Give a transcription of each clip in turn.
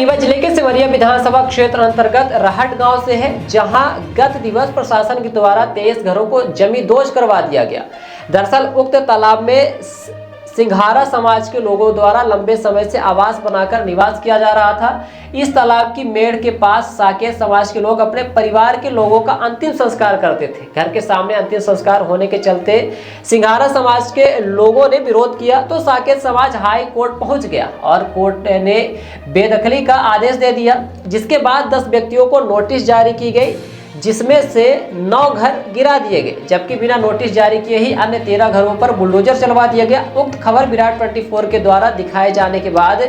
रीवा जिले के सिमरिया विधानसभा क्षेत्र अंतर्गत रहट गांव से है, जहां गत दिवस प्रशासन के द्वारा 23 घरों को जमींदोज करवा दिया गया। दरअसल उक्त तालाब में सिंघारा समाज के लोगों द्वारा लंबे समय से आवास बनाकर निवास किया जा रहा था। इस तालाब की मेड़ के पास साकेत समाज के लोग अपने परिवार के लोगों का अंतिम संस्कार करते थे। घर के सामने अंतिम संस्कार होने के चलते सिंघारा समाज के लोगों ने विरोध किया तो साकेत समाज हाई कोर्ट पहुंच गया और कोर्ट ने बेदखली का आदेश दे दिया, जिसके बाद 10 व्यक्तियों को नोटिस जारी की गई, जिसमें से 9 घर गिरा दिए गए, जबकि बिना नोटिस जारी किए ही अन्य 13 घरों पर बुलडोजर चलवा दिया गया। उक्त खबर विराट 24 के द्वारा दिखाए जाने के बाद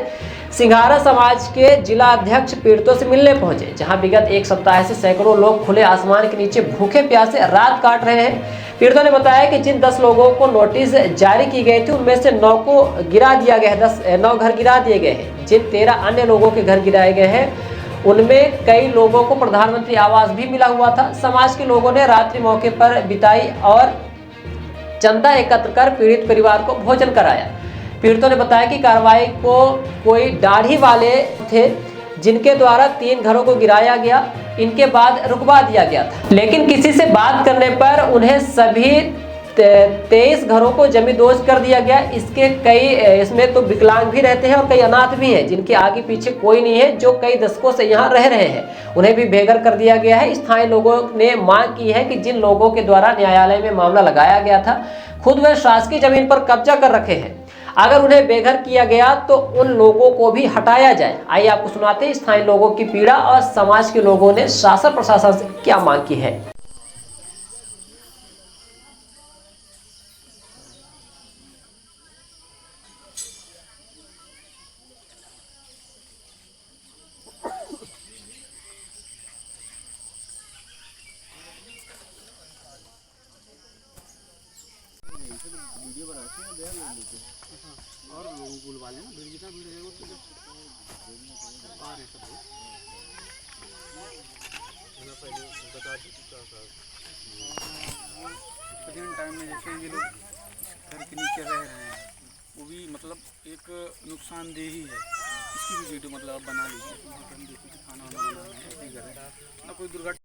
सिंघारा समाज के जिला अध्यक्ष पीड़ितों से मिलने पहुंचे, जहां विगत एक सप्ताह से सैकड़ों लोग खुले आसमान के नीचे भूखे प्यासे रात काट रहे हैं। पीड़ितों ने बताया कि जिन 10 लोगों को नोटिस जारी की गई थी उनमें से 9 को गिरा दिया गया, 9 घर गिरा दिए गए हैं। जिन 13 अन्य लोगों के घर गिराए गए हैं उनमें कई लोगों को प्रधानमंत्री आवास भी मिला हुआ था। समाज के लोगों ने रात्रि मौके पर बिताई और चंदा एकत्र कर पीड़ित परिवार को भोजन कराया। पीड़ितों ने बताया कि कार्रवाई को कोई दाढ़ी वाले थे जिनके द्वारा 3 घरों को गिराया गया, इनके बाद रुकवा दिया गया था, लेकिन किसी से बात करने पर उन्हें सभी 23 घरों को जमींदोज कर दिया गया। इसमें तो विकलांग भी रहते हैं और कई अनाथ भी हैं जिनके आगे पीछे कोई नहीं है, जो कई दशकों से यहाँ रह रहे हैं, उन्हें भी बेघर कर दिया गया है। स्थानीय लोगों ने मांग की है कि जिन लोगों के द्वारा न्यायालय में मामला लगाया गया था खुद वे शासकीय जमीन पर कब्जा कर रखे हैं, अगर उन्हें बेघर किया गया तो उन लोगों को भी हटाया जाए। आइए आपको सुनाते हैं स्थानीय लोगों की पीड़ा और समाज के लोगों ने शासन प्रशासन से क्या मांग की है। वीडियो बनाते हैं बयान ले लेते हैं और लोगों को बुलवा लेना, भीड़ जितना भीड़ रहेगा तो आ रहे सब पहले बता दी प्रेजेंट टाइम में जैसे ये लोग घर के नीचे रह रहे हैं, वो भी मतलब एक नुकसानदेह ही है। इसकी भी वीडियो मतलब आप बना लीजिए, हम देखिए खाना वाना बनाना है ना कोई दुर्घटना।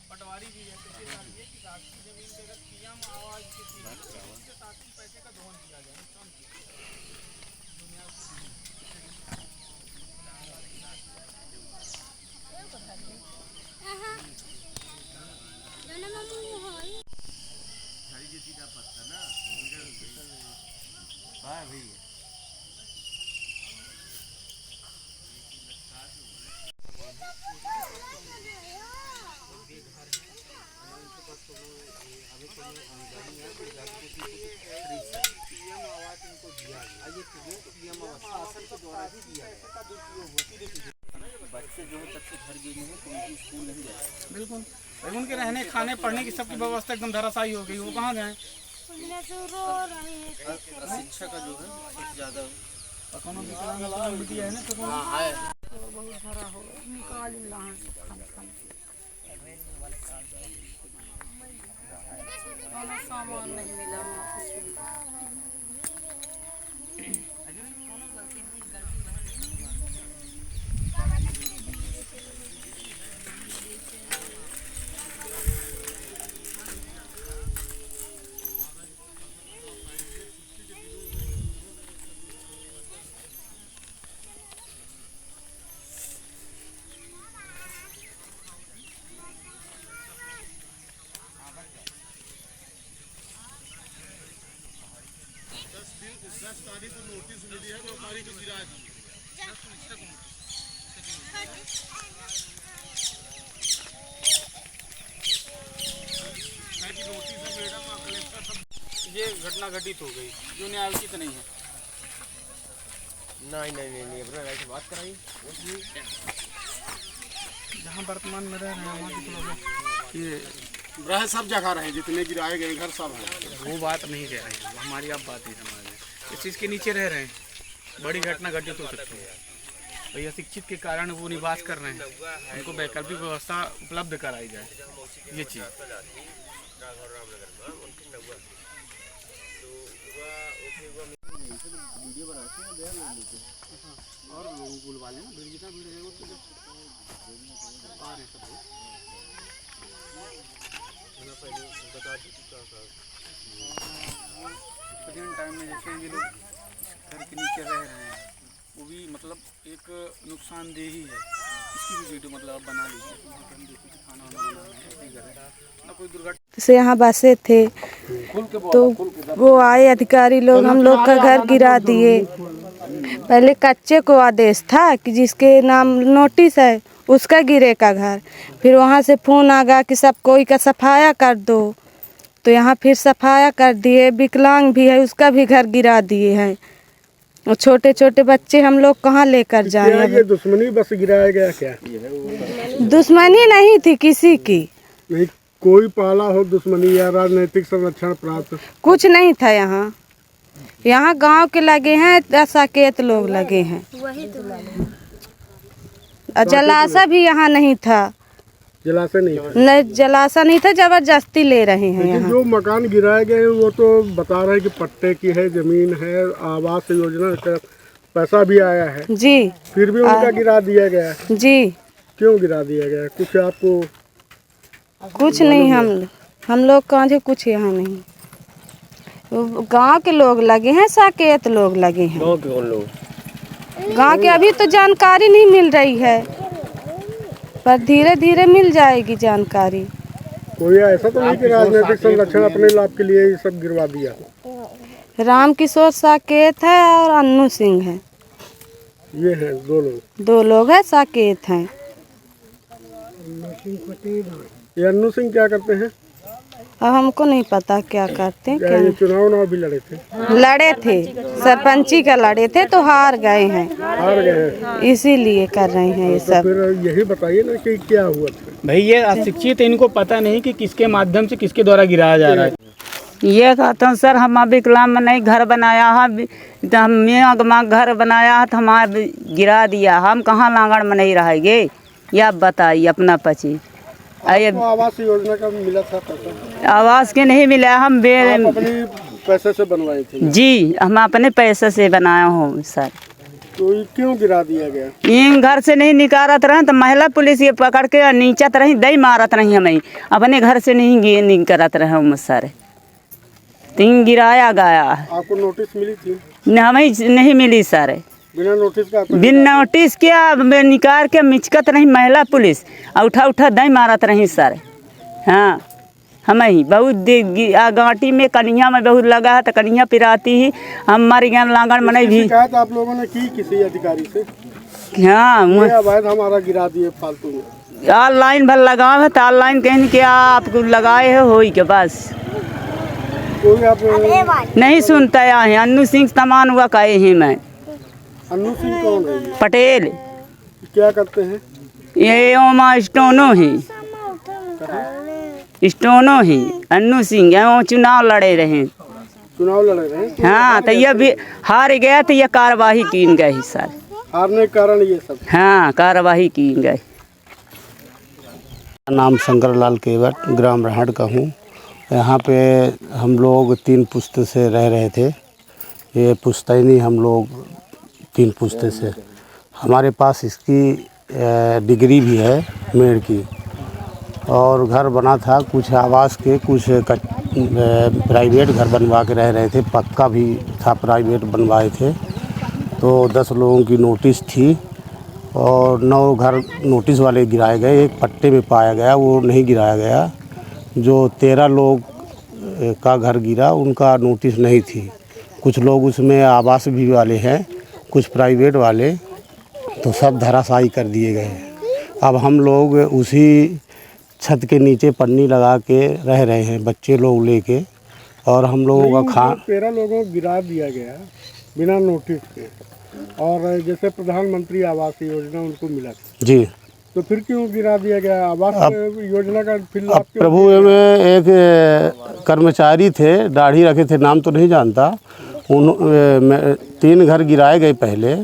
पटवारी भी है कि राष्ट्रीय जमीन पे अगर पीएम आवास के साथ ही पैसे का धोन किया जाए। बच्चे जो है तब से घर गए हैं तो उनकी स्कूल नहीं गए। बिल्कुल भाई, उनके रहने खाने पढ़ने की सबकी व्यवस्था एकदम धराशायी हो गई। वो कहाँ जाए? शिक्षा का जो है सबसे ज़्यादा है ना, तो बहुत भरा हो निकाल सामान नहीं मिला। तारीख को नोटिस मिली है, व्यापारी को गिरा दी। ये घटना घटित हो गई जो न्यायोचित नहीं है। नहीं अपना ऐसे बात कराइए। जहाँ वर्तमान में रह रहे हैं वहाँ की ये रहे सब जगह रहे, जितने गिराए गए घर सब हैं। वो बात नहीं कह रहे हैं, हमारी आप बात नहीं समझ रहे हैं। इस चीज़ के नीचे रह रहे हैं, बड़ी घटना घटित हो सकती है। भैया शिक्षित के कारण वो निवास कर रहे हैं, उनको वैकल्पिक व्यवस्था उपलब्ध कराई जाए, ये चीज़। और लोगों को बुलवा लेना, भीड़ जितना भीड़ है वो तो आ रहे हैं सब लोग। प्रेजेंट टाइम में जैसे ये लोग घर के नीचे रह रहे हैं, वो भी मतलब एक नुकसानदेही है। इसकी भी वीडियो मतलब आप बना लीजिए, हम देखिए खाना वाना बना रहे हैं, ऐसे ही कर रहे हैं ना, कोई दुर्घटना से यहाँ बसे थे तो वो आए अधिकारी लोग, हम लोग का घर गिरा दिए। पहले कच्चे को आदेश था कि जिसके नाम नोटिस है उसका गिरेगा घर, फिर वहाँ से फोन आ गया कि सब कोई का सफाया कर दो, तो यहाँ फिर सफाया कर दिए। विकलांग भी है उसका भी घर गिरा दिए हैं, और छोटे छोटे बच्चे हम लोग कहाँ लेकर जाए। ये दुश्मनी बस गिराया गया क्या? दुश्मनी नहीं थी किसी की, नहीं कोई पाला हो दुश्मनी या राजनीतिक संरक्षण प्राप्त कुछ नहीं था। यहाँ गांव के लगे हैं, साकेत लोग लगे हैं, और जलाशय भी यहाँ नहीं था। जलाशय नहीं था? नहीं, जलाशय नहीं था, जबरदस्ती ले रहे हैं यहाँ। जो मकान गिराए गए वो तो बता रहे हैं कि पट्टे की है, जमीन है, आवास योजना का पैसा भी आया है जी, फिर भी उनका गिरा दिया गया। जी क्यों गिरा दिया गया? कुछ आपको? कुछ नहीं, हम लोग कहाँ थे, कुछ यहाँ नहीं। गांव के लोग लगे हैं, साकेत लोग लगे हैं। गाँव के कौन लोग? गांव के अभी तो जानकारी नहीं मिल रही है, पर धीरे धीरे मिल जाएगी जानकारी। कोई ऐसा तो नहीं कि राजनीतिक संरक्षण अपने लाभ के लिए ये सब गिरवा दिया? राम किशोर साकेत है और अन्नू सिंह है, ये हैं दो लोग हैं, साकेत हैं। ये अन्नू सिंह क्या करते हैं? अब हमको नहीं पता क्या करते हैं, क्या ये चुनाव भी लड़े थे? लड़े थे, सरपंची का लड़े थे तो हार गए हैं, इसीलिए कर रहे हैं ये सब। फिर यही बताइए ना कि क्या हुआ था? भाई ये अशिक्षित है, इनको पता नहीं कि किसके माध्यम से किसके द्वारा गिराया जा रहा है। ये कहता हूँ सर, हम विकलांग में नहीं घर बनाया है, तो हम घर बनाया है तो हमारा गिरा दिया, हम कहाँ लांगड़ में नहीं रहेंगे, ये आप बताइए अपना पची। आवास योजना का मिला था पैसा? आवास के नहीं मिला, हम अपने पैसे से बनवाए थे? जी, हम अपने पैसे से बनाया हूँ सर। तो ये क्यों गिरा दिया गया? इन घर से नहीं निकारत रहे तो महिला पुलिस ये पकड़ के नीचत रही, दई मारत रही, हमें अपने घर से नहीं करत रहे हम सर, तीन गिराया गया। आपको नोटिस मिली थी? हमें नहीं मिली सर, बिना नोटिस का? बिन नोटिस क्या निकाल के मिचकत रही महिला पुलिस, उठा उठा दई मारत रही सर। हाँ, हमें ही बहुत गांटी में कन्हिया में बहुत लगा है, तो कन्हिया पिराती ही हमारे ज्ञान लांगड़ में भी। शिकायत आप लोगों ने की किसी अधिकारी से? हाँ, अवैध हमारा गिरा दिए फालतू में। ऑनलाइन भर लगाओ है तो ऑनलाइन कहीं क्या आपको लगाए हो के बस कोई आप नहीं सुनता है। अन्नू सिंह तमान हुआ कहे हैं मैं। अन्नू सिंह कौन है? पटेल। क्या करते हैं? ये ओमा स्टोनो ही, स्टोनो ही अन्नू सिंह है, वो चुनाव लड़े रहे। चुनाव लड़े रहे? हाँ, तो ये भी हार गया तो ये कार्यवाही की गई सर। हारने के कारण ये सब? हाँ, कार्यवाही की गई। नाम शंकरलाल केवट, ग्राम राहड़ का हूँ। यहाँ पे हम लोग 3 पुश्त से रह रहे थे। ये पुश्तैनी हम लोग 3 पुश्ते से, हमारे पास इसकी डिग्री भी है मेड की, और घर बना था। कुछ आवास के, कुछ प्राइवेट घर बनवा के रह रहे थे, पक्का भी था, प्राइवेट बनवाए थे। तो 10 लोगों की नोटिस थी और 9 घर नोटिस वाले गिराए गए, एक पट्टे में पाया गया वो नहीं गिराया गया। जो 13 लोग का घर गिरा उनका नोटिस नहीं थी। कुछ लोग उसमें आवास भी वाले हैं, कुछ प्राइवेट वाले, तो सब धराशायी कर दिए गए। अब हम लोग उसी छत के नीचे पन्नी लगा के रह रहे हैं, बच्चे लोग लेके, और हम लोगों का 13 लोगों को गिरा दिया गया बिना नोटिस के, और जैसे प्रधानमंत्री आवास योजना उनको मिला जी, तो फिर क्यों गिरा दिया गया? आवास योजना का फिर लाभ क्यों? प्रभु में एक कर्मचारी थे, दाढ़ी रखे थे, नाम तो नहीं जानता, 3 घर गिराए गए पहले,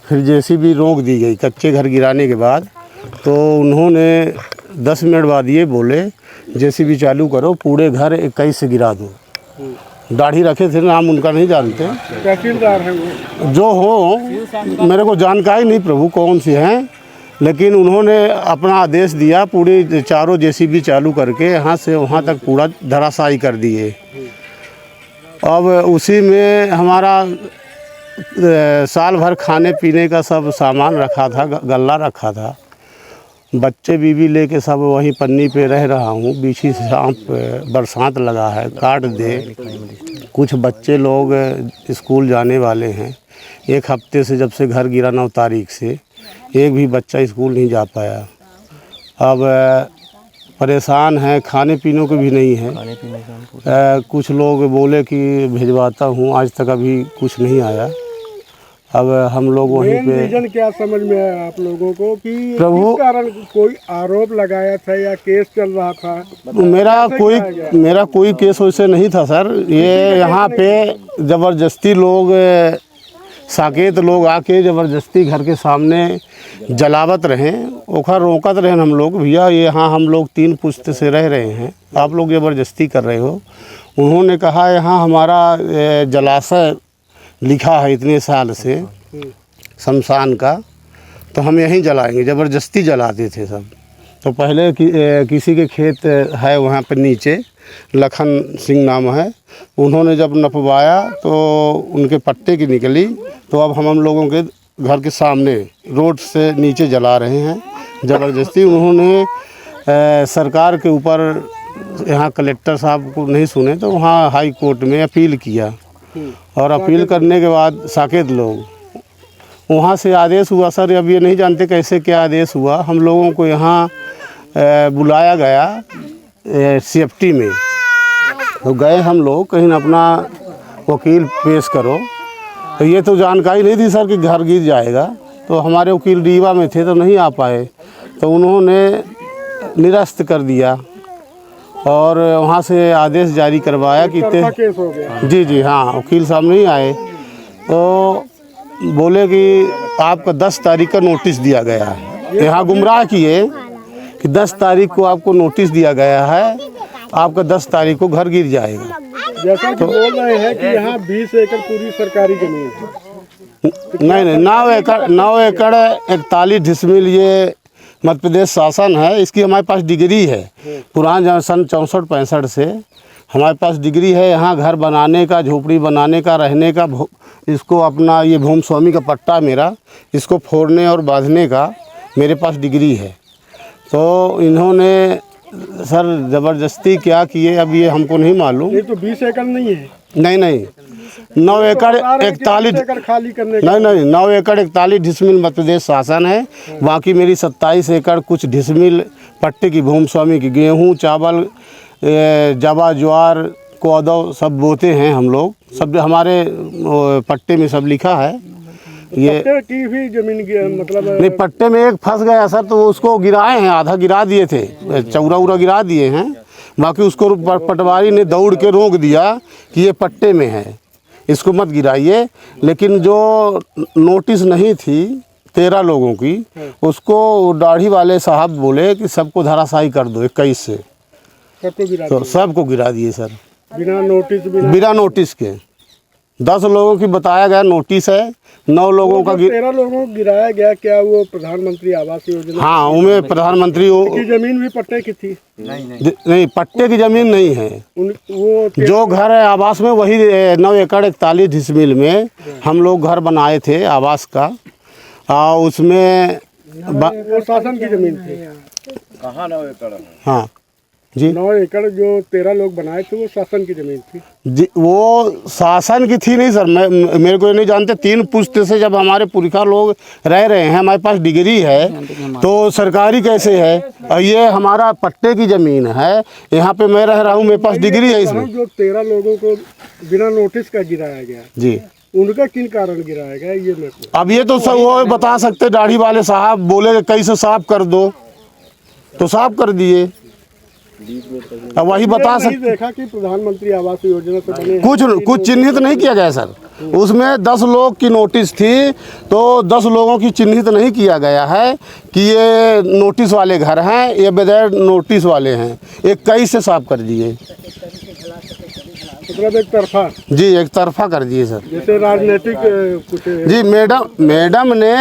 फिर जेसीबी रोक दी गई कच्चे घर गिराने के बाद। तो उन्होंने 10 मिनट बाद ये बोले जेसीबी चालू करो, पूरे घर 21 से गिरा दो। दाढ़ी रखे थे, नाम उनका नहीं जानते, तहसीलदार हैं वो? जो हो मेरे को जानकारी नहीं प्रभु कौन सी हैं, लेकिन उन्होंने अपना आदेश दिया, पूरी चारों जेसीबी चालू करके यहाँ से वहाँ तक पूरा धराशायी कर दिए। अब उसी में हमारा साल भर खाने पीने का सब सामान रखा था, गल्ला रखा था, बच्चे बीवी लेके सब वहीं पन्नी पे रह रहा हूँ। बीची सांप बरसात लगा है, काट दे। कुछ बच्चे लोग स्कूल जाने वाले हैं, 1 हफ्ते से जब से घर गिरा 9 तारीख से एक भी बच्चा स्कूल नहीं जा पाया। अब परेशान है, खाने पीने को भी नहीं है। कुछ लोग बोले कि भिजवाता हूँ, आज तक अभी कुछ नहीं आया। अब हम लोग वहीं पे रीजन क्या समझ में आया आप लोगों को कि प्रभु, किस कारण कोई आरोप लगाया था या केस चल रहा था? मेरा कोई केस वैसे नहीं था सर। ये यहाँ पे ज़बरदस्ती लोग, साकेत लोग आके ज़बरदस्ती घर के सामने जलावत रहे, ओखर रोकत रहे हम लोग, भैया ये यहाँ हम लोग 3 पुश्त से रह रहे हैं, आप लोग ज़बरदस्ती कर रहे हो। उन्होंने कहा यहाँ हमारा जलाशय लिखा है इतने साल से शमशान का, तो हम यहीं जलाएंगे। ज़बरदस्ती जलाते थे सब। तो पहले किसी के खेत है वहाँ पर नीचे, लखन सिंह नाम है, उन्होंने जब नपवाया तो उनके पट्टे की निकली, तो अब हम लोगों के घर के सामने रोड से नीचे जला रहे हैं ज़बरदस्ती। उन्होंने सरकार के ऊपर, यहाँ कलेक्टर साहब को नहीं सुने तो वहाँ हाई कोर्ट में अपील किया, और अपील करने के बाद साकेत लोग वहाँ से आदेश हुआ सर। अब ये नहीं जानते कैसे क्या आदेश हुआ, हम लोगों को यहाँ बुलाया गया सेफ्टी में। तो गए हम लोग, कहीं अपना वकील पेश करो, तो ये तो जानकारी नहीं थी सर कि घर गिर जाएगा। तो हमारे वकील रीवा में थे तो नहीं आ पाए, तो उन्होंने निरस्त कर दिया और वहाँ से आदेश जारी करवाया कि केस हो गया। जी हाँ, वकील साहब नहीं आए, तो बोले कि आपका 10 तारीख का नोटिस दिया गया है। यहाँ गुमराह किए कि 10 तारीख को आपको नोटिस दिया गया है, आपका 10 तारीख को घर गिर जाएगा। जैसा कि बोल रहे हैं कि यहाँ 20 एकड़ पूरी सरकारी जमीन है। नहीं, 9 एकड़ 41 डिसमिल ये मध्य प्रदेश शासन है। इसकी हमारे पास डिग्री है, पुराना सन 64-65 से हमारे पास डिग्री है। यहाँ घर बनाने का, झोपड़ी बनाने का, रहने का, इसको अपना ये भूमि स्वामी का पट्टा मेरा, इसको फोड़ने और बांधने का मेरे पास डिग्री है। तो इन्होंने सर ज़बरदस्ती क्या किए अब ये हमको नहीं मालूम। ये तो 20 एकड़ नहीं है। नहीं, 9 एकड़ 41 खाली करने नहीं 9 एकड़ 41 डिसमिल मध्य प्रदेश शासन है। बाकी मेरी 27 एकड़ कुछ डिसमिल पट्टे की भूमि स्वामी की, गेहूँ, चावल, जवा, ज्वार, कोदो सब बोते हैं हम लोग। सब हमारे पट्टे में सब लिखा है। ये पट्टे की भी जमीन मतलब नहीं, पट्टे में एक फंस गया सर, तो उसको गिराए हैं, आधा गिरा दिए थे, चौरा गिरा दिए हैं। बाकी उसको पटवारी ने दौड़ के रोक दिया कि ये पट्टे में है, इसको मत गिराइए। लेकिन जो नोटिस नहीं थी 13 लोगों की, उसको दाढ़ी वाले साहब बोले कि सबको धराशायी कर दो 21 से, तो सबको गिरा दिए सर, बिना नोटिस के। 10 लोगों की बताया गया नोटिस है, 9 लोगों का 13 लोगों को गिराया गया। क्या वो प्रधानमंत्री आवास योजना? हाँ, उनमें प्रधानमंत्री की जमीन भी पट्टे की थी? नहीं, पट्टे की जमीन नहीं है। वो जो घर है आवास में, वही 9 एकड़ 41 डिसमिल में हम लोग घर बनाए थे आवास का। उसमें वो शासन की जमीन थी। कहाँ 9 एकड़? हाँ जी, 9 एकड़ जो 13 लोग बनाए थे वो शासन की जमीन थी जी। वो शासन की थी नहीं सर, मेरे को ये नहीं जानते। 3 पुश्त से जब हमारे पुरखा लोग रह रहे हैं, हमारे पास डिग्री है, तो सरकारी कैसे है? और ये हमारा पट्टे की ज़मीन है, यहाँ पे मैं रह रहा हूँ, मेरे पास डिग्री है इसमें। जो 13 लोगों को बिना नोटिस का गिराया गया जी, उनका किन कारण गिराया गया ये मैं पूछ- अब ये तो सब वो बता सकते, दाढ़ी वाले साहब बोले कैसे साफ कर दो तो साफ कर दिए। अब वही बता नहीं सकते, देखा कि प्रधानमंत्री आवास योजना से बने कुछ चिन्हित नहीं किया गया सर। उसमें 10 लोग की नोटिस थी, तो 10 लोगों की चिन्हित नहीं किया गया है कि ये नोटिस वाले घर हैं, ये बगैर नोटिस वाले हैं। 21 से साफ कर दिए मतलब एक तरफा, जी, एक तरफा कर दिए सर। जैसे राजनीतिक कुछ जी, मैडम ने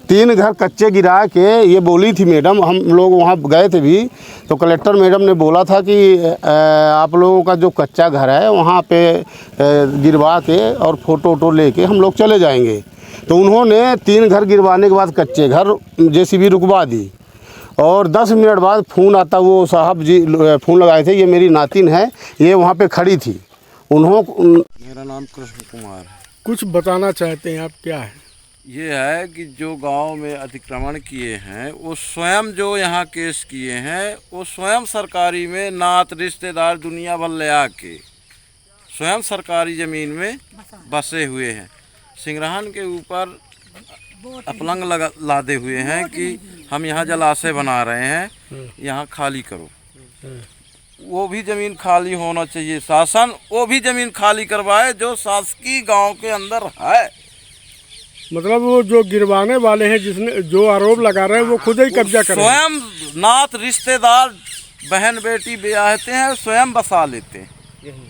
3 घर कच्चे गिरा के ये बोली थी मैडम, हम लोग वहाँ गए थे भी, तो कलेक्टर मैडम ने बोला था कि आप लोगों का जो कच्चा घर है वहाँ पे गिरवा के और फोटो वोटो लेके हम लोग चले जाएंगे। तो उन्होंने 3 घर गिरवाने के बाद कच्चे घर JCB रुकवा दी, और 10 मिनट बाद फ़ोन आता, वो साहब जी फ़ोन लगाए थे, ये मेरी नातिन है, ये वहाँ पे खड़ी थी। मेरा नाम कृष्ण कुमार है। कुछ बताना चाहते हैं आप, क्या है? ये है कि जो गांव में अतिक्रमण किए हैं वो स्वयं जो यहाँ केस किए हैं वो स्वयं सरकारी में नात रिश्तेदार दुनिया भर ले आके स्वयं सरकारी ज़मीन में बसे हुए हैं। सिंगराहन के ऊपर अपलंग लादे हुए हैं कि हम यहाँ जलाशय बना रहे हैं, यहाँ खाली करो। वो भी ज़मीन खाली होना चाहिए, शासन वो भी ज़मीन खाली करवाए जो शासकीय गांव के अंदर है। मतलब वो जो गिरवाने वाले हैं, जिसने जो आरोप लगा रहे हैं, वो खुद ही कब्जा कर रहे हैं। स्वयं नात रिश्तेदार बहन बेटी ब्याहते हैं, स्वयं बसा लेते हैं,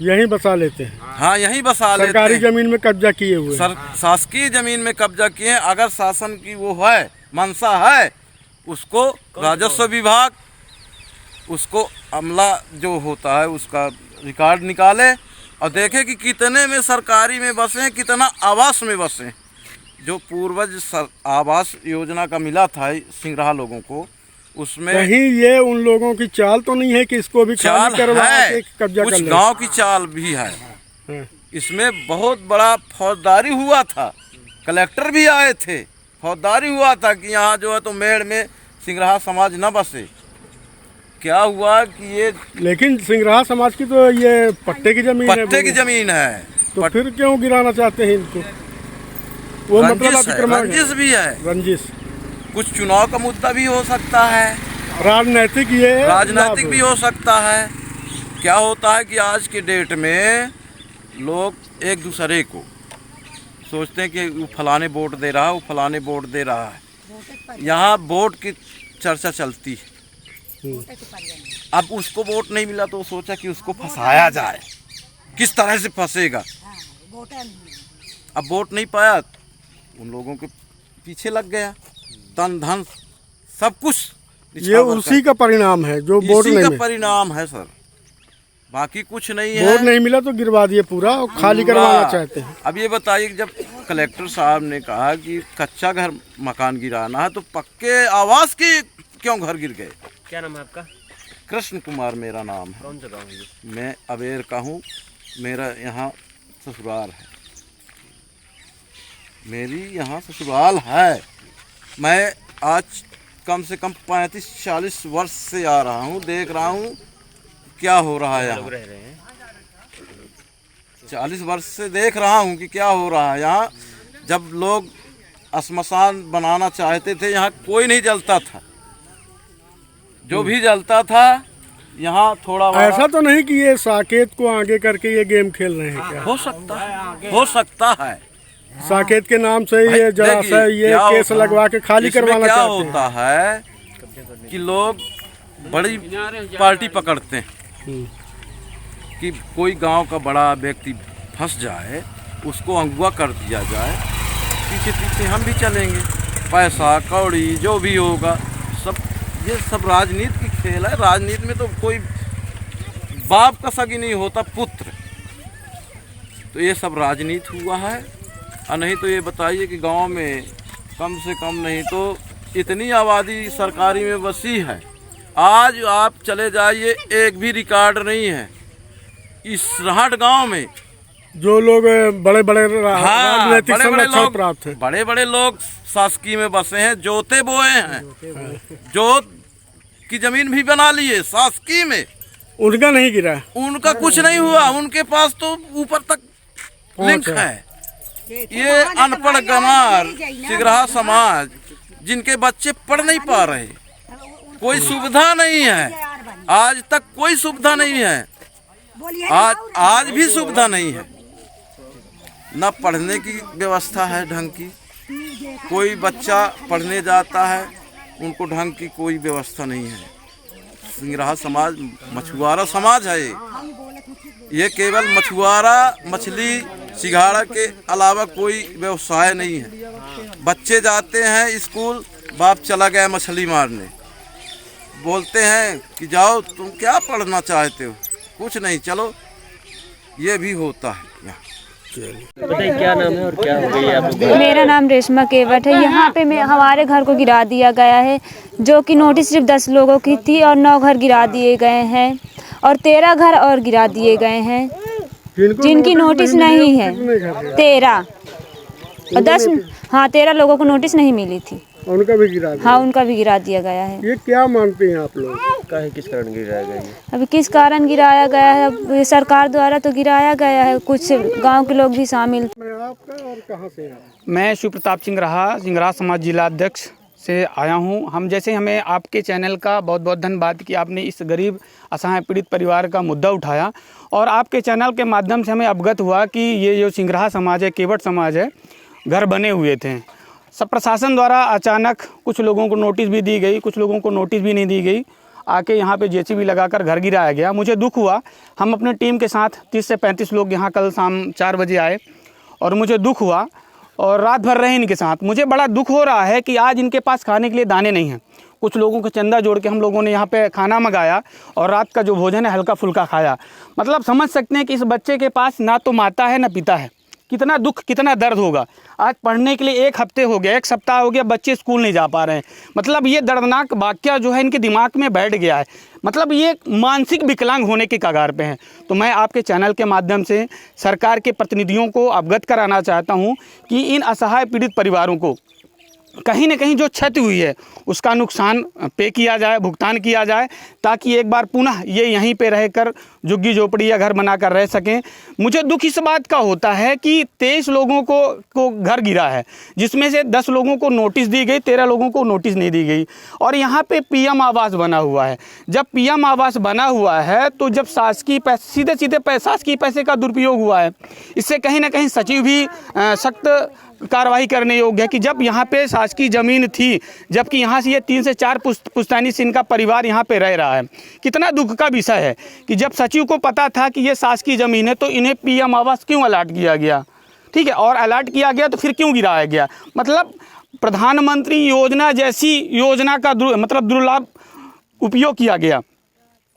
यहीं बसा लेते हैं। हाँ यहीं बसा लेते सरकारी हैं। जमीन में कब्जा किए हुए हैं। शासकीय जमीन में कब्जा किए हैं। अगर शासन की वो है मंशा है, उसको राजस्व विभाग उसको अमला जो होता है उसका रिकॉर्ड निकाले और देखे कि कितने में सरकारी में बसे हैं, कितना आवास में बसे हैं। जो पूर्वज आवास योजना का मिला था सिंगराहा लोगों को, उसमें कहीं ये उन लोगों की चाल तो नहीं है कि इसको भी चाल खाली करवा है, के कब्जा कर कुछ ले? गांव की चाल भी है। इसमें बहुत बड़ा फौजदारी हुआ था, कलेक्टर भी आए थे, फौजदारी हुआ था कि यहाँ जो है तो मेड़ में सिंगराहा समाज न बसे। क्या हुआ कि ये लेकिन सिंगराहा समाज की तो ये पट्टे की जमीन है। पट्टे की जमीन है, तो फिर क्यों गिराना चाहते हैं इनको? वो मतलब अतिक्रमण है। रंजिश भी है, रंजिश, कुछ चुनाव का मुद्दा भी हो सकता है, राजनीतिक, ये राजनीतिक भी हो सकता है। क्या होता है कि आज के डेट में लोग एक दूसरे को सोचते हैं कि वो फलाने वोट दे रहा है, वो फलाने वोट दे रहा है। यहाँ वोट की चर्चा चलती है। अब उसको वोट नहीं मिला तो सोचा कि उसको फंसाया जाए, किस तरह से फंसेगा। अब वोट नहीं पाया, उन लोगों के पीछे लग गया, तन धन सब कुछ। ये उसी का परिणाम है जो वोट इसी नहीं का मिला। परिणाम है सर, बाकी कुछ नहीं है। वोट नहीं मिला तो गिरवा दिए पूरा और खाली करवाना चाहते हैं। अब ये बताइए, जब कलेक्टर साहब ने कहा कि कच्चा घर मकान गिराना है तो पक्के आवास के क्यों घर गिर गए? क्या नाम है आपका? कृष्ण कुमार मेरा नाम है। कौन सा गाँव है ये? मैं अबेर का हूँ, मेरा यहाँ ससुराल है, मेरी यहाँ ससुराल है। मैं आज कम से कम 35-40 वर्ष से आ रहा हूँ, देख रहा हूँ क्या हो रहा है यहाँ। 40 वर्ष से देख रहा हूँ कि क्या हो रहा है यहाँ। जब लोग श्मशान बनाना चाहते थे, यहाँ कोई नहीं जलता था, जो भी जलता था यहाँ थोड़ा बड़ा। ऐसा तो नहीं कि ये साकेत को आगे करके ये गेम खेल रहे हैं क्या? हो सकता है, हो सकता है। साकेत के नाम से ये जलाशय ये केस लगवा के खाली करवाना क्या चाहते हैं। होता है कि लोग बड़ी पार्टी पकड़ते हैं कि कोई गांव का बड़ा व्यक्ति फंस जाए, उसको अगुवा कर दिया जाए, पीछे पीछे हम भी चलेंगे, पैसा कौड़ी जो भी होगा सब। ये सब राजनीति की खेल है। राजनीति में तो कोई बाप का सगी नहीं होता, पुत्र। तो ये सब राजनीति हुआ है। और नहीं तो ये बताइए कि गांव में कम से कम नहीं तो इतनी आबादी सरकारी में बसी है, आज आप चले जाइए एक भी रिकॉर्ड नहीं है इस राहट गांव में। जो लोग बड़े बड़े राजनीतिक संरक्षण प्राप्त हैं, बड़े बड़े लोग शासकीय में बसे हैं, जोते बोए हैं, जोत की जमीन भी बना लिए शासकीय में, उनका नहीं गिरा, उनका कुछ नहीं हुआ। उनके पास तो ऊपर तक लिंक है, ये अनपढ़ गंवार सिगराहा समाज जिनके बच्चे पढ़ नहीं पा रहे, कोई सुविधा नहीं है, आज तक कोई सुविधा नहीं है, आज भी सुविधा नहीं है, न पढ़ने की व्यवस्था है ढंग की। कोई बच्चा पढ़ने जाता है उनको ढंग की कोई व्यवस्था नहीं है। सिंगराहा समाज मछुआरा समाज है, ये केवल मछुआरा मछली सिंघाड़ा के अलावा कोई व्यवसाय नहीं है। बच्चे जाते हैं स्कूल, बाप चला गया मछली मारने, बोलते हैं कि जाओ तुम क्या पढ़ना चाहते हो, कुछ नहीं, चलो, ये भी होता है यहाँ। बताइए क्या नाम है और क्या हो गई आप? मेरा नाम रेशमा केवट है। यहाँ पे हमारे घर को गिरा दिया गया है, जो कि नोटिस सिर्फ 10 लोगों की थी और 9 घर गिरा दिए गए हैं और 13 घर और गिरा दिए गए हैं जिनकी नोटिस नहीं है। 13 और 10, हाँ 13 लोगों को नोटिस नहीं मिली थी। उनका भी गिरा दिया? हाँ उनका भी गिरा दिया गया है। ये क्या मानते हैं आप लोग? किस कारण गिराया गया है? अभी किस कारण गिराया गया है, अब ये सरकार द्वारा तो गिराया गया है, कुछ गांव के लोग भी शामिल। आपका और कहाँ से आप? मैं शिव प्रताप सिंह रहा, सिंगराहा समाज जिला अध्यक्ष से आया हूँ। हमें आपके चैनल का बहुत बहुत धन्यवाद कि आपने इस गरीब असहाय पीड़ित परिवार का मुद्दा उठाया और आपके चैनल के माध्यम से हमें अवगत हुआ कि ये जो सिंगराहा समाज है, केवट समाज है, घर बने हुए थे। सब प्रशासन द्वारा अचानक कुछ लोगों को नोटिस भी दी गई, कुछ लोगों को नोटिस भी नहीं दी गई, आके यहाँ पे जेसीबी लगाकर घर गिराया गया। मुझे दुख हुआ, हम अपने टीम के साथ 30 से 35 लोग यहाँ कल शाम 4 बजे आए और मुझे दुख हुआ और रात भर रहे इनके साथ। मुझे बड़ा दुख हो रहा है कि आज इनके पास खाने के लिए दाने नहीं हैं। कुछ लोगों को चंदा जोड़ के हम लोगों ने यहाँ पे खाना मंगाया और रात का जो भोजन है हल्का फुल्का खाया। मतलब समझ सकते हैं कि इस बच्चे के पास ना तो माता है ना पिता है। कितना दुख, कितना दर्द होगा। आज पढ़ने के लिए 1 हफ्ते हो गया, 1 सप्ताह हो गया, बच्चे स्कूल नहीं जा पा रहे हैं। मतलब ये दर्दनाक वाक़या जो है इनके दिमाग में बैठ गया है। मतलब ये मानसिक विकलांग होने के कगार पे हैं। तो मैं आपके चैनल के माध्यम से सरकार के प्रतिनिधियों को अवगत कराना चाहता हूँ कि इन असहाय पीड़ित परिवारों को कहीं न कहीं जो क्षति हुई है उसका नुकसान पे किया जाए, भुगतान किया जाए, ताकि एक बार पुनः ये यहीं पे रहकर झुग्गी झोपड़ी या घर बनाकर रह सकें। मुझे दुख इस बात का होता है कि 23 लोगों को घर गिरा है, जिसमें से 10 लोगों को नोटिस दी गई, 13 लोगों को नोटिस नहीं दी गई। और यहाँ पे पीएम आवास बना हुआ है। जब पीएम आवास बना हुआ है तो जब शासकीय पैसे, सीधे सीधे शासकीय पैसे का दुरुपयोग हुआ है। इससे कहीं ना कहीं सचिव भी सख्त कार्रवाई करने योग्य है कि जब यहाँ पे शासकीय ज़मीन थी, जबकि यहाँ से ये 3 से 4 पुश्तैनी से इनका परिवार यहाँ पे रह रहा है। कितना दुख का विषय है कि जब सचिव को पता था कि ये शासकीय ज़मीन है तो इन्हें पीएम आवास क्यों अलॉट किया गया, ठीक है, और अलॉट किया गया तो फिर क्यों गिराया गया। मतलब प्रधानमंत्री योजना जैसी योजना का दुर्लाभ उपयोग किया गया।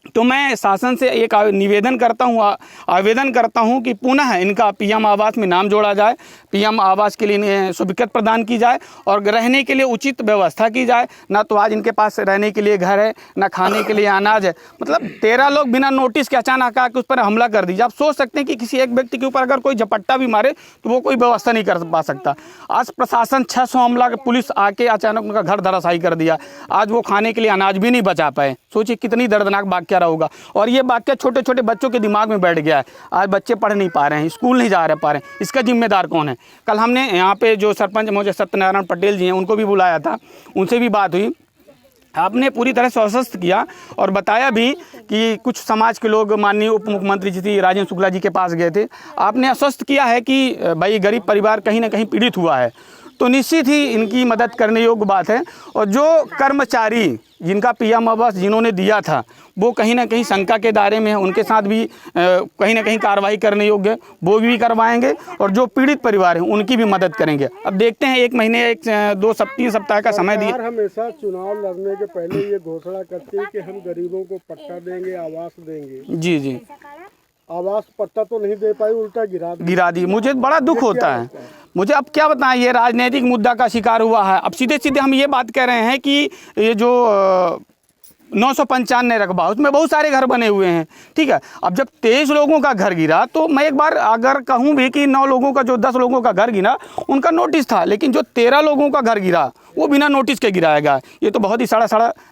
तो मैं शासन से एक आवेदन करता हूँ कि पुनः इनका पीएम आवास में नाम जोड़ा जाए, पीएम आवास के लिए इन्हें स्वीकृति प्रदान की जाए और रहने के लिए उचित व्यवस्था की जाए। ना तो आज इनके पास रहने के लिए घर है, ना खाने के लिए अनाज है। मतलब 13 लोग बिना नोटिस के अचानक आकर उस पर हमला कर दीजिए। आप सोच सकते हैं कि किसी एक व्यक्ति के ऊपर अगर कोई झपट्टा भी मारे तो वो कोई व्यवस्था नहीं कर पा सकता। आज प्रशासन 600 हमला के पुलिस आके अचानक उनका घर धराशायी कर दिया। आज वो खाने के लिए अनाज भी नहीं बचा पाए। सोचिए कितनी दर्दनाक वाक़या होगा। और ये वाक़या छोटे छोटे बच्चों के दिमाग में बैठ गया है। आज बच्चे पढ़ नहीं पा रहे हैं, स्कूल नहीं जा पा रहे हैं। इसका जिम्मेदार कौन है। कल हमने यहाँ पे जो सरपंच महोदय सत्यनारायण पटेल जी हैं उनको भी बुलाया था, उनसे भी बात हुई। आपने पूरी तरह से आश्वस्त किया और बताया भी कि कुछ समाज के लोग माननीय उप मुख्यमंत्री जी राजेंद्र शुक्ला जी के पास गए थे। आपने आश्वस्त किया है कि भाई गरीब परिवार कहीं ना कहीं पीड़ित हुआ है तो निश्चित ही इनकी मदद करने योग्य बात है। और जो कर्मचारी जिनका पीएम आवास जिन्होंने दिया था वो कहीं ना कहीं शंका के दायरे में है, उनके साथ भी कहीं ना कहीं कार्रवाई करने योग्य है, वो भी करवाएंगे। और जो पीड़ित परिवार हैं उनकी भी मदद करेंगे। अब देखते हैं 1 महीने 3 सप्ताह का समय दिया। हमेशा चुनाव लड़ने के पहले ये घोषणा करती है कि हम गरीबों को पट्टा देंगे, आवास देंगे। जी जी, आवास पट्टा तो नहीं दे पाई, उल्टा गिरा दी। मुझे बड़ा दुख होता है। मुझे अब क्या बताएं, ये राजनीतिक मुद्दा का शिकार हुआ है। अब सीधे सीधे हम ये बात कह रहे हैं कि ये जो 995 रकबा उसमें बहुत सारे घर बने हुए हैं, ठीक है। अब जब 23 लोगों का घर गिरा तो मैं एक बार अगर कहूँ भी कि 9 लोगों का, जो 10 लोगों का घर गिरा उनका नोटिस था, लेकिन जो 13 लोगों का घर गिरा वो बिना नोटिस के गिराया गया। ये तो बहुत ही सड़ा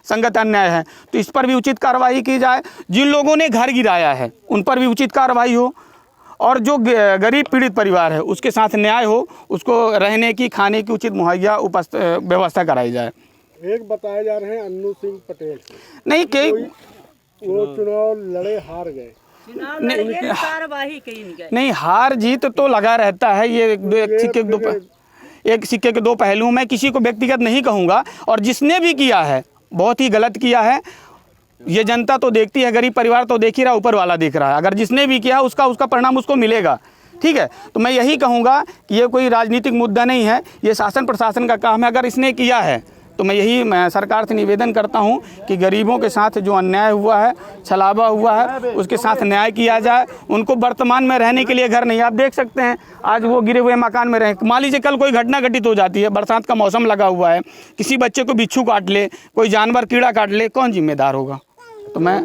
संगत अन्याय है। तो इस पर भी उचित कार्रवाई की जाए। जिन लोगों ने घर गिराया है उन पर भी उचित कार्रवाई हो। और जो गरीब पीड़ित परिवार है उसके साथ न्याय हो, उसको रहने की खाने की उचित मुहैया व्यवस्था कराई जाए। एक बताए जा रहे हैं अन्नू सिंह पटेल नहीं कई वो चुनाव लड़े हार गए। नहीं हार जीत तो लगा रहता है, ये एक सिक्के के दो पहलू। मैं किसी को व्यक्तिगत नहीं कहूँगा, और जिसने भी किया है बहुत ही गलत किया है। ये जनता तो देखती है, गरीब परिवार तो देख ही रहा, ऊपर वाला देख रहा है। अगर जिसने भी किया उसका परिणाम उसको मिलेगा, ठीक है। तो मैं यही कहूँगा कि ये कोई राजनीतिक मुद्दा नहीं है, ये शासन प्रशासन का काम है। अगर इसने किया है तो मैं सरकार से निवेदन करता हूं कि गरीबों के साथ जो अन्याय हुआ है, छलावा हुआ है, उसके साथ न्याय किया जाए। उनको वर्तमान में रहने के लिए घर नहीं, आप देख सकते हैं आज वो गिरे हुए मकान में रहे। मान लीजिए कल कोई घटना घटित हो जाती है, बरसात का मौसम लगा हुआ है, किसी बच्चे को बिच्छू काट ले, कोई जानवर कीड़ा काट ले, कौन जिम्मेदार होगा? तो मैं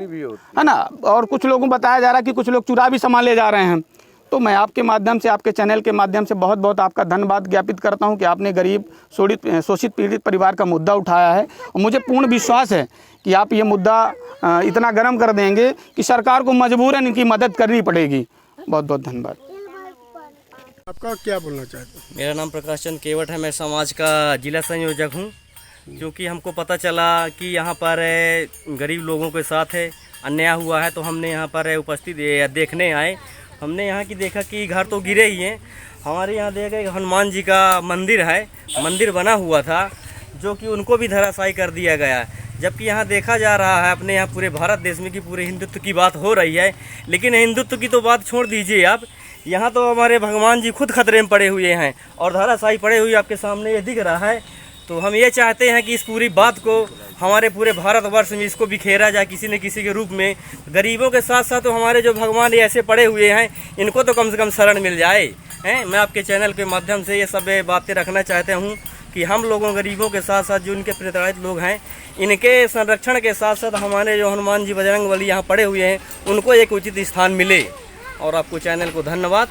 है ना, और कुछ लोगों को बताया जा रहा है कि कुछ लोग चुरा भी सामान ले जा रहे हैं। तो मैं आपके माध्यम से, आपके चैनल के माध्यम से बहुत बहुत आपका धन्यवाद ज्ञापित करता हूं कि आपने गरीब शोषित पीड़ित परिवार का मुद्दा उठाया है। और मुझे पूर्ण विश्वास है कि आप ये मुद्दा इतना गर्म कर देंगे कि सरकार को मजबूरन इनकी मदद करनी पड़ेगी। बहुत बहुत धन्यवाद। आपका क्या बोलना चाहते हैं? मेरा नाम प्रकाश चंद केवट है, मैं समाज का जिला संयोजक हूँ। क्योंकि हमको पता चला कि यहाँ पर गरीब लोगों के साथ अन्याय हुआ है, तो हमने यहाँ पर उपस्थित देखने आए। हमने यहाँ की देखा कि घर तो गिरे ही हैं। हमारे यहाँ देखा हनुमान जी का मंदिर है, मंदिर बना हुआ था, जो कि उनको भी धराशायी कर दिया गया है। जबकि यहाँ देखा जा रहा है अपने यहाँ पूरे भारत देश में कि पूरे हिंदुत्व की बात हो रही है, लेकिन हिंदुत्व की तो बात छोड़ दीजिए आप, यहाँ तो हमारे भगवान जी खुद खतरे में पड़े हुए हैं और धराशायी पड़े हुए आपके सामने ये दिख रहा है। तो हम ये चाहते हैं कि इस पूरी बात को हमारे पूरे भारतवर्ष में इसको बिखेरा जाए किसी न किसी के रूप में। गरीबों के साथ साथ तो हमारे जो भगवान ये ऐसे पड़े हुए हैं, इनको तो कम से कम शरण मिल जाए। मैं आपके चैनल के माध्यम से ये सब बातें रखना चाहता हूँ कि हम लोगों गरीबों के साथ साथ जो इनके प्रताड़ित लोग हैं, इनके संरक्षण के साथ साथ हमारे जो हनुमान जी बजरंगबली यहाँ पड़े हुए हैं, उनको एक उचित स्थान मिले। और आपको चैनल को धन्यवाद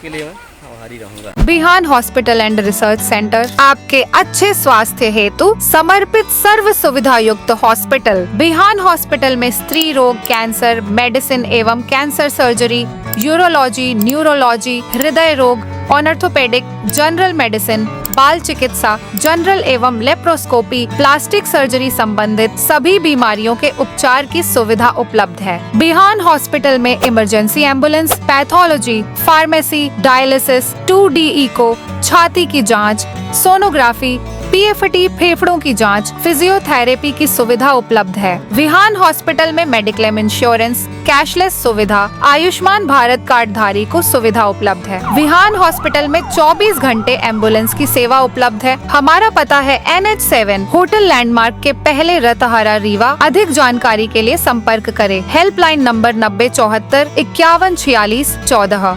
के लिए मैं आभारी रहूंगा। बिहान हॉस्पिटल एंड रिसर्च सेंटर आपके अच्छे स्वास्थ्य हेतु समर्पित सर्व सुविधा युक्त हॉस्पिटल। बिहान हॉस्पिटल में स्त्री रोग, कैंसर, मेडिसिन एवं कैंसर सर्जरी, यूरोलॉजी, न्यूरोलॉजी, हृदय रोग, ऑर्थोपेडिक, जनरल मेडिसिन, बाल चिकित्सा, जनरल एवं लेप्रोस्कोपी, प्लास्टिक सर्जरी संबंधित सभी बीमारियों के उपचार की सुविधा उपलब्ध है। बिहान हॉस्पिटल में emergency ambulance, pathology, pharmacy, dialysis, 2D echo, छाती की जांच, सोनोग्राफी, PFT फेफड़ों की जांच, फिजियोथेरेपी की सुविधा उपलब्ध है। विहान हॉस्पिटल में मेडिक्लेम इंश्योरेंस, कैशलेस सुविधा, आयुष्मान भारत कार्ड धारी को सुविधा उपलब्ध है। विहान हॉस्पिटल में 24 घंटे एम्बुलेंस की सेवा उपलब्ध है। हमारा पता है NH7 होटल लैंडमार्क के पहले रतहरा रीवा। अधिक जानकारी के लिए संपर्क करें। Helpline number 9074 5146 14।